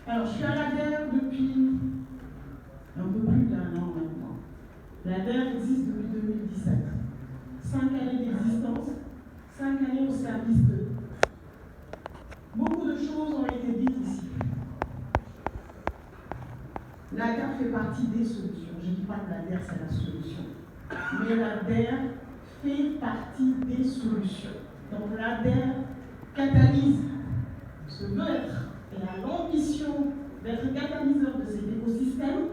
Alors, je suis à l'ADER depuis un peu plus d'un an maintenant. L'ADER existe depuis 2017. 5 années d'existence, 5 années au service d'eux. Beaucoup de choses ont été dites ici. L'ADER fait partie des solutions. Je ne dis pas que l'ADER c'est la solution. Mais l'ADER fait partie des solutions. Donc l'ADER catalyse, se veut être, et a l'ambition d'être catalyseur de cet écosystème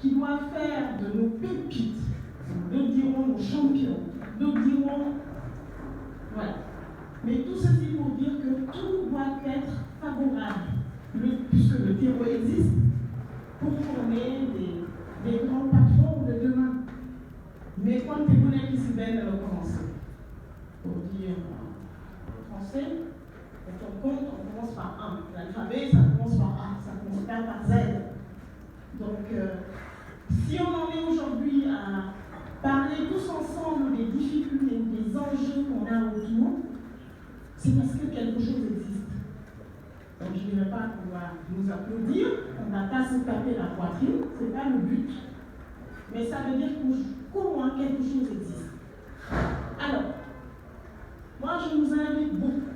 qui doit faire de nos pépites, nous dirons nos champions, nous dirons, voilà. Mais tout ceci pour dire que tout doit être favorable, puisque le terreau existe, pour former des grands patrons de demain. Mais quand tu connais qui s'y baigne, elle a commencé. Pour dire en français, quand on compte, on commence par 1. L'alphabet, ça commence par A, ça commence pas par Z. Donc, si on en est aujourd'hui à parler tous ensemble des difficultés, des enjeux qu'on a autour, c'est parce que quelque chose existe. Donc je ne dirais pas qu'on va nous applaudir, on ne va pas se taper la poitrine, ce n'est pas le but. Mais ça veut dire qu'au moins quelque chose existe. Alors, moi je nous invite beaucoup,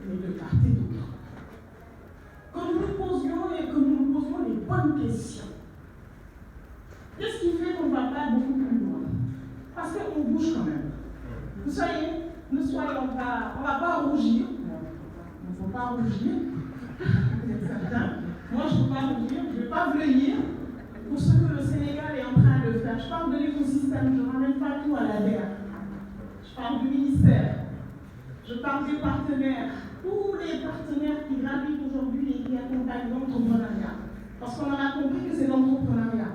mais de part et d'autre, que nous nous posions et que nous nous posions les bonnes questions. Qu'est-ce qui fait qu'on ne va pas beaucoup plus loin? Parce qu'on bouge quand même. Vous savez, ne soyons pas, on ne va pas rougir. Il ne faut pas rougir. Vous êtes certains. Moi, je ne peux pas rougir, je ne vais pas vieillir pour ce que le Sénégal est en train de faire. Je parle de l'écosystème, je ne ramène pas tout à l'ADER. Je parle du ministère. Je parle des partenaires. Tous les partenaires qui gravitent aujourd'hui et qui accompagnent l'entrepreneuriat. Parce qu'on a compris que c'est l'entrepreneuriat.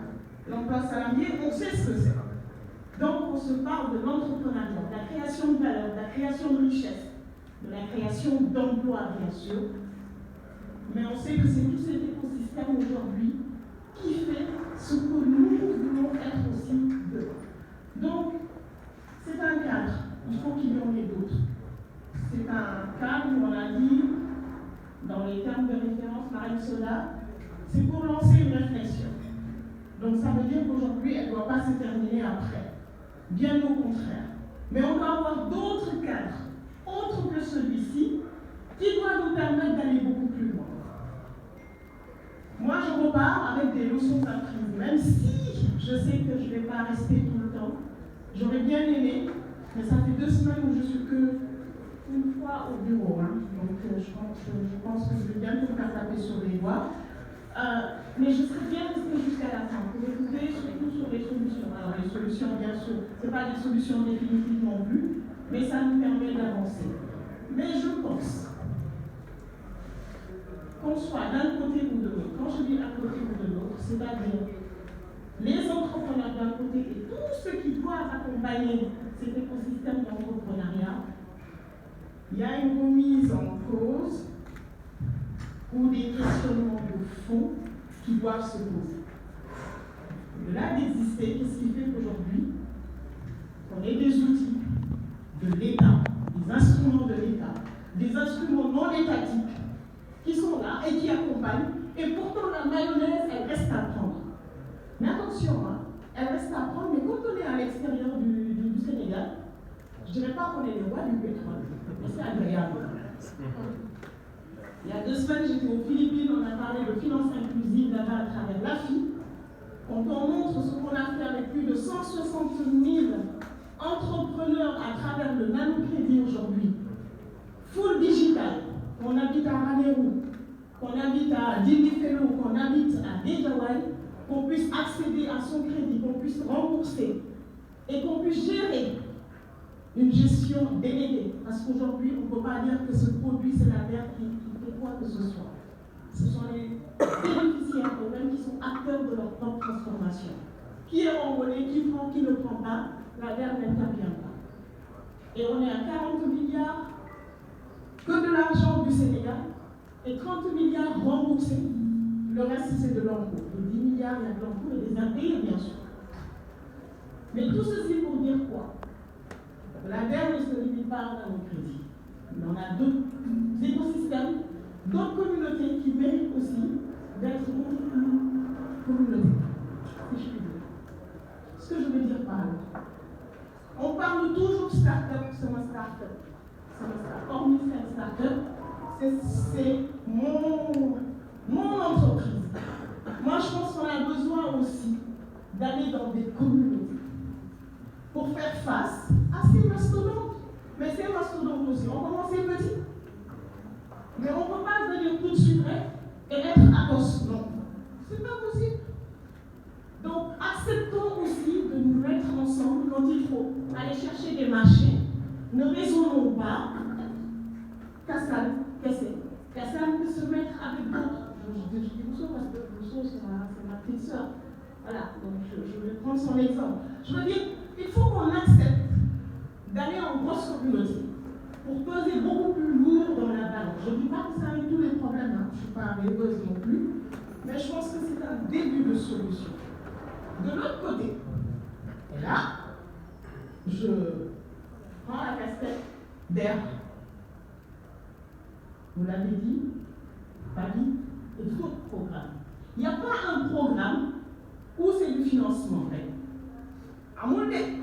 L'emploi salarié, on sait ce que c'est. Donc, on se parle de l'entrepreneuriat, de la création de valeur, de la création de richesse, de la création d'emplois, bien sûr. Mais on sait que c'est tout cet écosystème aujourd'hui qui fait ce que nous voulons être aussi demain. Donc, c'est un cadre. Il faut qu'il y en ait d'autres. C'est un cadre où on a dit, dans les termes de référence, Marine Soda, c'est pour lancer une réflexion. Donc, ça veut dire qu'aujourd'hui, elle ne doit pas se terminer après. Bien au contraire. Mais on doit avoir d'autres cadres, autres que celui-ci, qui doivent nous permettre d'aller beaucoup plus loin. Moi, je repars avec des leçons apprises, même si je sais que je ne vais pas rester tout le temps. J'aurais bien aimé, mais ça fait 2 semaines où je suis qu'une fois au bureau. Donc, je pense que je vais bientôt faire taper sur les doigts. Mais je serais bien restée jusqu'à la fin pour écouter surtout sur les solutions. Alors les solutions, bien sûr, ce n'est pas des solutions définitives non plus, mais ça nous permet d'avancer. Mais je pense qu'on soit d'un côté ou de l'autre. Quand je dis d'un côté ou de l'autre, c'est-à-dire les entrepreneurs d'un côté et tous ceux qui doivent accompagner cet écosystème d'entrepreneuriat, il y a une remise en cause ou des questionnements de fond qui doivent se poser. Au-delà d'exister, qu'est-ce qui fait qu'aujourd'hui, on ait des outils de l'État, des instruments de l'État, des instruments non étatiques qui sont là et qui accompagnent, et pourtant la mayonnaise, elle reste à prendre. Mais attention, elle reste à prendre, mais quand on est à l'extérieur du Sénégal, je ne dirais pas qu'on est les rois du pétrole, mais c'est agréable. Il y a 2 semaines, j'étais aux Philippines, on a parlé de finances inclusives là-bas à travers l'AFI. Quand on montre ce qu'on a fait avec plus de 160 000 entrepreneurs à travers le nanocrédit aujourd'hui, full digital, qu'on habite à Ranérou, qu'on habite à Dindifelo, qu'on habite à Dejawai, qu'on puisse accéder à son crédit, qu'on puisse rembourser et qu'on puisse gérer une gestion déléguée. Parce qu'aujourd'hui, on ne peut pas dire que ce produit, c'est la terre qui fait quoi que ce soit. Ce sont les bénéficiaires eux-mêmes qui sont acteurs de leur propre transformation. Qui est enrôlé, qui prend, qui ne prend pas, la terre n'intervient pas. Et on est à 40 milliards que de l'argent du Sénégal et 30 milliards remboursés. Le reste, c'est de l'encours. Les 10 milliards, il y a de l'encours et des impayés, bien sûr. Mais tout ceci pour dire quoi? La terre ne se limite pas à nos crédits. On a d'autres écosystèmes d'autres communautés qui méritent aussi d'être beaucoup plus communautaires, si je puis dire. Ce que je veux dire par là, on parle toujours start-up, c'est ma start-up. Hormis faire start-up, c'est mon entreprise. Moi, je pense qu'on a besoin aussi d'aller dans des communautés pour faire face à ces mastodontes. Mais ces mastodontes aussi, on commence petit. Mais on ne peut pas venir tout de suite et être à cause. Non, c'est pas possible. Donc, acceptons aussi de nous mettre ensemble quand il faut aller chercher des marchés. Ne raisonnons pas Kassan peut se mettre avec d'autres. Je dis Rousseau parce que Rousseau, c'est ma petite soeur. Voilà, donc je vais prendre son exemple. Je veux dire, il faut qu'on accepte d'aller en grosse communauté pour peser beaucoup plus lourd dans la balance. Je ne dis pas que ça règle tous les problèmes, hein. Je ne suis pas rêveuse non plus, mais je pense que c'est un début de solution. De l'autre côté, et là, je prends la casquette d'air. Vous l'avez dit, Paris, et d'autres programmes. Il n'y a pas un programme où c'est du financement. À mon avis,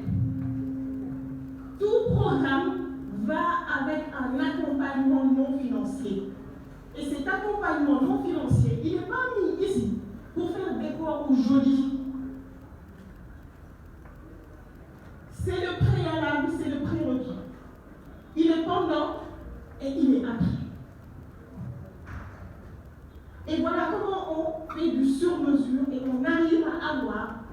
tout programme va avec un accompagnement non financier. Et cet accompagnement non financier, il n'est pas mis ici pour faire décor ou joli. C'est le préalable, c'est le prérequis. Il est pendant et il est après. Et voilà comment on fait du sur-mesure et on arrive à avoir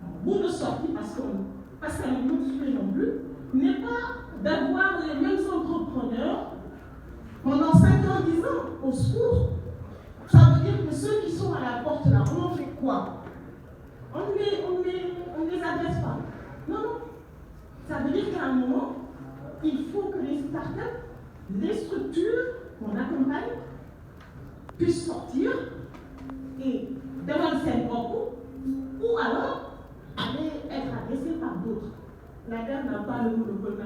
un bout de sortie, parce que la mesure non plus, n'est pas d'avoir les mêmes entrepreneurs pendant 5 ans, 10 ans, au secours. Ça veut dire que ceux qui sont à la porte là, on en fait quoi? On ne les adresse pas. Non, non. Ça veut dire qu'à un moment, il faut que les startups, les structures qu'on accompagne, puissent sortir et demander ses propos, ou alors aller être adressés par d'autres. La terre n'a pas le monopole